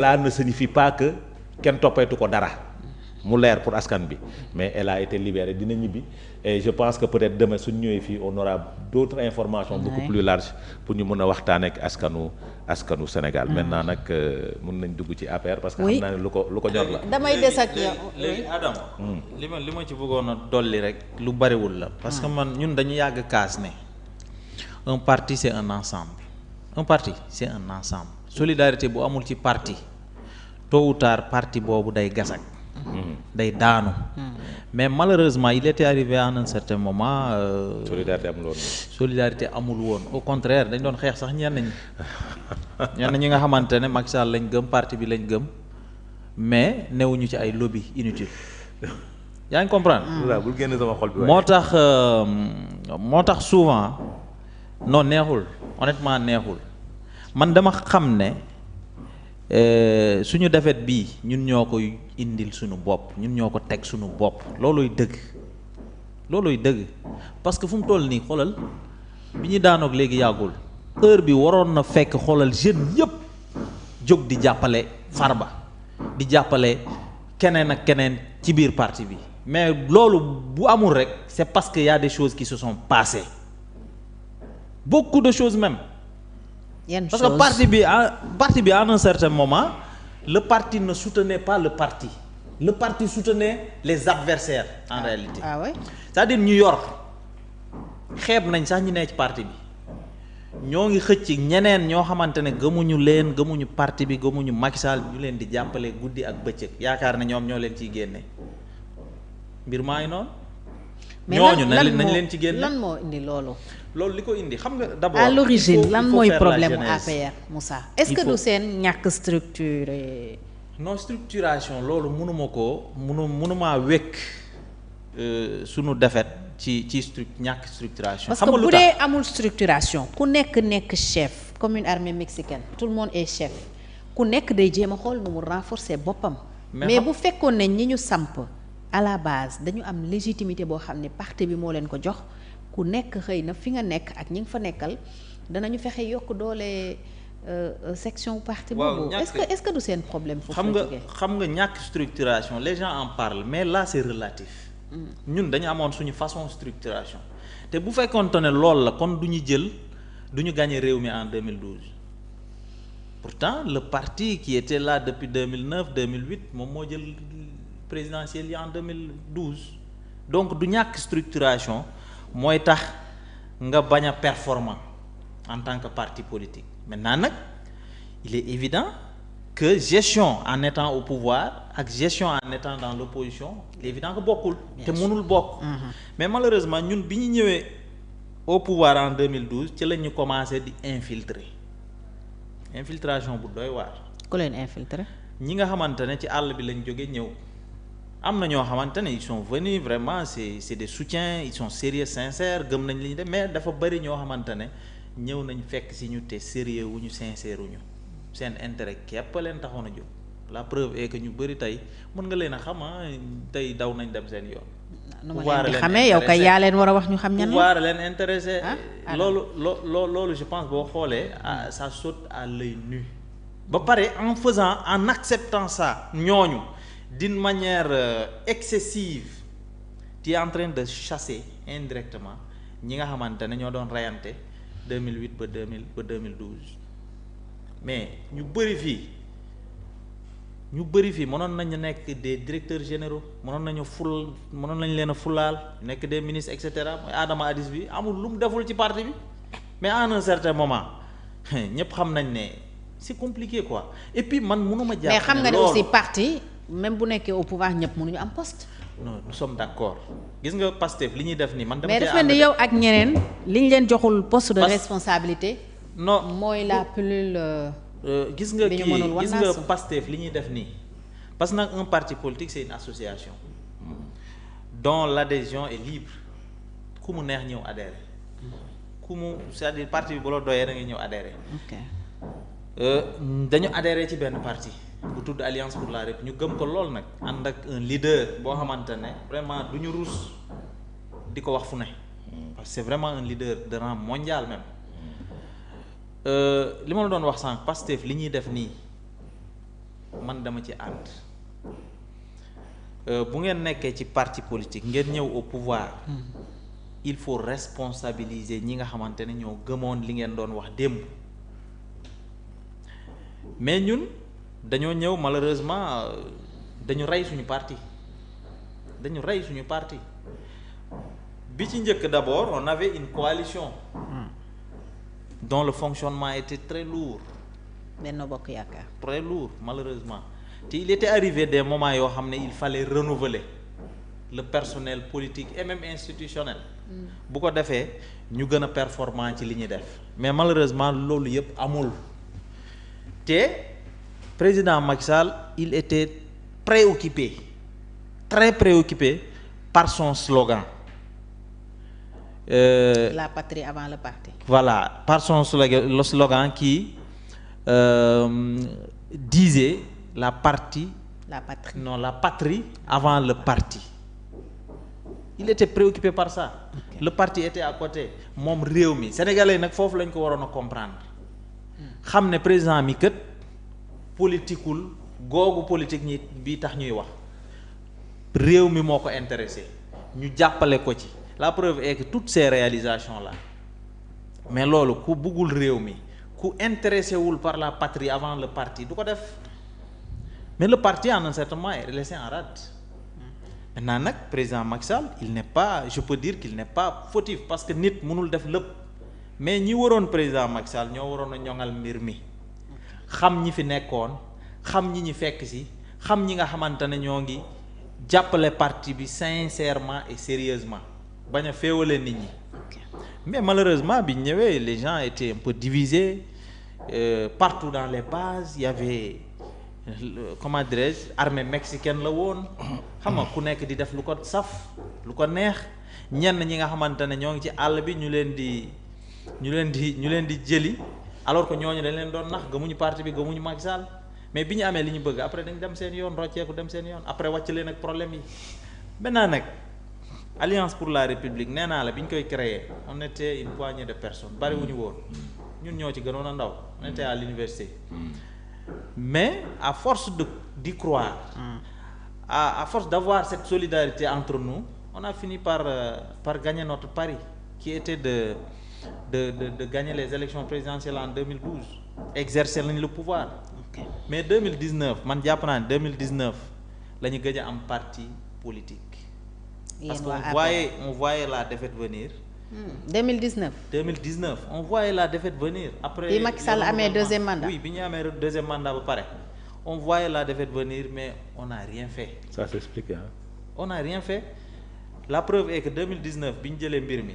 cela ne signifie pas que kenn toppeetu ko dara mu leer pour askan bi mais elle a été libérée dina ñibbi et je pense que peut-être demain suñ ñëwee fii on aura d'autres informations beaucoup plus larges pour ñu mën a waxtaan ak askanu Sénégal maintenant nag mën nañ dugg ci APR parce que xam naa ne lu ko ñor la damay des ak yow léegi Adam li ma ci bëggoon a dolli rek lu bariwul la parce que man ñun dañu yàgg kaas ne un parti c'est un ensemble solidarité bu amul ci parti tôt ou tard parti boobu day gasak day daanu mais malheureusement il était arrivé à un certain moment solidarité amul woon au contraire dañ doon xeex sax ñenn ñi nga xamante ne Macky Sall lañ gëm parti bi lañ gëm mais newuñu ci ay lobby inutile yaa ngi comprendre bul génn sama xol bi moo tax souvent non neexul honnêtement neexul man dama xam ne suñu defet bii ñun ñoo koy indil suñu bopp ñun ñoo ko teg suñu bopp looluy dëgg parce que fu mu toll nii xoolal bi ñu daanoog léegi yàggul heure bi waroon na fekk xoolal jeunes yëpp jóg di jàppale Farba di jàppale keneen ak keneen ci biir parti bi mais loolu bu amul rek c'est parce que y a des choses qui se sont passées beaucoup de choses même parce que parti bi à un certain moment le parti ne soutenait pas le parti soutenait les adversaires en réalité ouais? C'est-à-dire ñu yor xeeb nañ sax ñi ne ci parti bi ñoo ngi xëcc ñeneen ñoo xamante ne gëmuñu parti bi gëmuñu Macky Sall ñu leen di jàppale guddi ak bëccëg yaakaar ne ñoom ñoo leen ciy génne mbir maa ngi noonu ñooñu nañ leen ci génne lan moo indi loolu li ko indi xam nga d'abord à l'origine lan mooy problème mu APR Moussa est-ce que du seen ñàkk structuré non structuration loolu mënuma wekk sunu defet ci ñàkk structuration parce que bu dee amul structuration ku nekk chef comme une armée mexicaine tout le monde est chef ku nekk day jéem a xool nu mu renforcer boppam mais bu fekkoon ne ñi ñu samp à la base dañu am légitimité boo xam ne parti bi moo leen ko jox ku nekk xëy na fi nga nekk ak ñi nga fa nekkal danañu fexe yokk doole section parti boobu est-ce que du seen problème foofu xam nga ñàkk structuration les gens en parlent mais là c'est relatif ñun dañu amoon suñu façon structuration te bu fekkoonte ne loolu la kon du ñu gagné réew mi en 2012 pourtant le parti qui était là depuis 2009 2008 moom moo jël présidentielle yi en 2012 donc du ñàkk structuration mooy tax nga bañ a performant en tant que parti politique maintenant nag il est évident que gestion en étant au pouvoir ak gestion en étant dans l'opposition il est évident que bokkul te mënul bokk mais malheureusement ñun bi ñu ñëwee au pouvoir en 2012 ci la ñu commencé di infiltration bu doy waar ku leen infiltrer ñi nga xamante ne ci àll bi lañ jóge ñëw am na ñoo xamante ne ils sont venus vraiment c'est des soutiens ils sont sérieux sincères gëm nañ li ñu def mais dafa bari ñoo xamante ne ñëw nañ fekk si ñu te sérieux wu ñu sincère wu ñu seen intérêt képp leen taxoon a jóg la preuve est que ñu bari tey mën nga leen a xam tey daw nañ dem seen yoon. pouvoir leen xamee yow kay yaa leen war a wax ñu xam ñan la pouvoir leen intéressé. loolu je pense boo xoolee ça saute à l'œil nu. ba pare en acceptant ça ñooñu. d'une manière excessive tu es en train de chasser indirectement ñi nga xamante ne ñoo doon reyante 2008 ba 2012 mais ñu bëri fii mënoon nañu nekk des directeurs généraux mënoon nañu leen a fulaal nekk des ministres et cetera mooy Adama Addis bi amul lu mu deful ci parti bi mais à un certain moment ñëpp xam nañ ne c'est compliqué quoi et puis man mënuma jàpp mais xam nga ne aussi parti même bu nekkee au pouvoir ñëpp mënuñu am poste. non nous sommes d'accord gis nga Pastef li ñuy def nii man. dama mais dafa ne yow ak ñeneen li ñu leen joxul poste de responsabilité. non mooy la pilule. gis nga Pastef li ñuy def nii parce que nag un parti politique c'est une association dont l'adhésion est libre ku mu neex ñëw adhérer c'est-à-dire parti bi bu la doyee da ngay ñëw adhérer. ok dañu adhérer ci benn parti. bu tudd Alliance pour la République ñu gëm ko lool nag ànd ak un leader boo xamante ne vraiment du ñu ruus di ko wax fu ne parce que c'est vraiment un leader de rang mondial même li ma la doon wax sànq Pastef li ñuy def nii man dama ci ànd bu ngeen nekkee ci parti politique ngeen ñëw au pouvoir il faut responsabiliser ñi nga xamante ne ñoo gëmoon li ngeen doon wax démb mais ñun dañoo ñëw malheureusement dañu rey suñu parti bi ci njëkk d'abord on avait une coalition dont le fonctionnement était très lourd. Benno Bokk Yaakaar. Très lourd malheureusement te il était arrivé des moments yoo xam ne il fallait renouveler le personnel politique et même institutionnel. bu ko defee ñu gën a performant ci li ñuy def mais malheureusement loolu yëpp amul te président Macky Sall il était très préoccupé par son slogan. La patrie avant le parti. Voilà, par son slogan, le slogan qui disait la patrie avant le parti. Il était préoccupé par ça. Okay. Le parti était à côté. moom réew mi sénégalais nag foofu lañ ko waroon a comprendre xam ne président mi kët politikul googu politique ñi bii tax ñuy wax réew mi moo ko intéressé ñu jàppale ko ci. La preuve est que toutes ces réalisations là mais loolu ku bëggul réew mi ku intéressé wul par la patrie avant le parti du ko def mais le parti en un certain moment est laissé en rade. Maintenant nag président Macky Sall il n'est pas je peux dire qu'il n'est pas fautif parce que nit mënul def lépp mais ñi waroon président Macky Sall ñoo waroon a ñoŋal mbir mi xam ñi fi nekkoon xam ñi fekk si xam ñi nga xamante ne ñoo ngi jàppale parti bi sincèrement et sérieusement bañ a féewale nit ñi. Mais malheureusement bi ñëwee les gens étaient un peu divisés partout dans les bases il y avait comment dirais-je armée mexicaine la woon xam nga ku nekk di def lu ko saf lu ko neex ñenn ñi nga xamante ne ñoo ngi ci àll bi ñu leen di jëli alors que ñooñu dañ leen doon nax gëmuñu parti bi gëmuñu Macky Sall mais bi ñu amee li ñu bëgg après dañ dem seen yoon rocceeku dem seen yoon après wàcc leen ak problème yi maintenant nag Alliance pour la République nee naa la bi ñu koy créer on était une poignée de personnes bariwuñu woon ñun ñoo ci gënoon a ndaw on était à l'université mais à force d'y croire à force d'avoir cette solidarité entre nous on a fini par gagner notre pari qui était de gagner les élections présidentielles en 2012 exercer nañ le pouvoir. Okay. Mais 2019 man jàpp naa ne 2019 la ñu gëj a am parti politique. Parce qu'on voyait la défaite venir. 2019 on voyait la défaite venir. Après bi Macky Sall amee deuxième mandat. Oui bi ñu amee deuxième mandat ba pare on voyait la défaite venir mais on n'a rien fait. Ça s'explique hein. On n'a rien fait. La preuve est que 2019 bi ñu jëlee mbir mi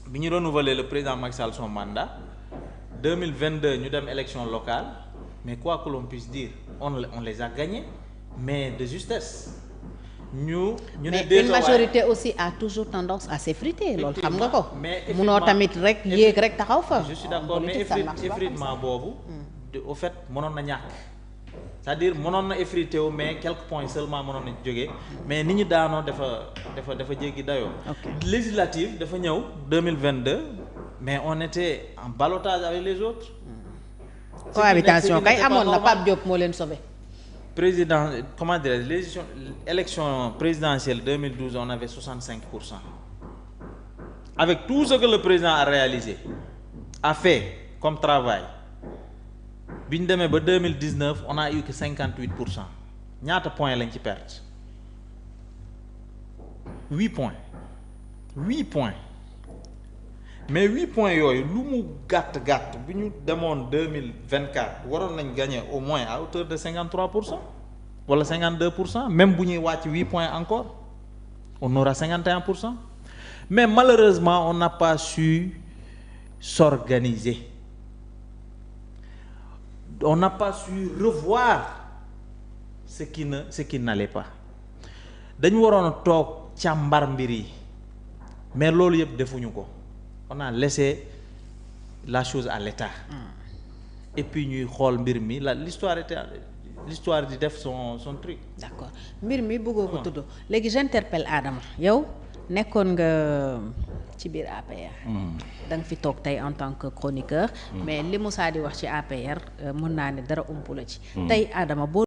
bi ñu renouveler le président Macky Sall son mandat 2022 ñu dem élection locale mais quoi que l'on puisse dire on les a gagnés mais de justesse. Mais une majorité aussi a toujours tendance à s'effriter loolu xam nga ko. munoo tamit rek yéeg rek taxaw fa. Je suis d'accord mais effritement boobu. au fait mënoon na ñàkk. c'est-à-dire mënoon na effrité wu mais quelques points seulement mënoon na jógee mais ni ñu daanoo dafa jéggi dayoo. Législative dafa ñëw 2022 mais on était en ballottage avec les autres. cohabitation kay amoon na Pape Diop moo leen sauvé. Président comment dire l'élection présidentielle 2012 on avait 65%. Avec tout ce que le président a réalisé a fait comme travail bi ñu demee ba 2019 on a eu que 58%. ñaata points lañ ci perte 8 points mais 8 points yooyu lu mu gàtt bi ñu demoon 2024 waroon nañ gagner au moins à hauteur de 53% wala 52% même bu ñuy wàcc 8 points encore on aura 51%. Mais malheureusement on n'a pas su s'organiser, on n'a pas su revoir ce qui n'allait pas. Dañu waroon a toog càmbar mbir yi mais loolu yëpp defuñu ko. On a laissé la chose à l'État. Et puis ñuy xool mbir mi l'histoire di def son truc. D'accord mbir mi bëggoo ko tudd léegi j'interpelle Adama yow nekkoon nga ci biir APR. Da nga fi toog tey en tant que chroniqueur. Mais li Moussa di wax ci APR mën naa ne dara umpu la ci. Tey Adama boo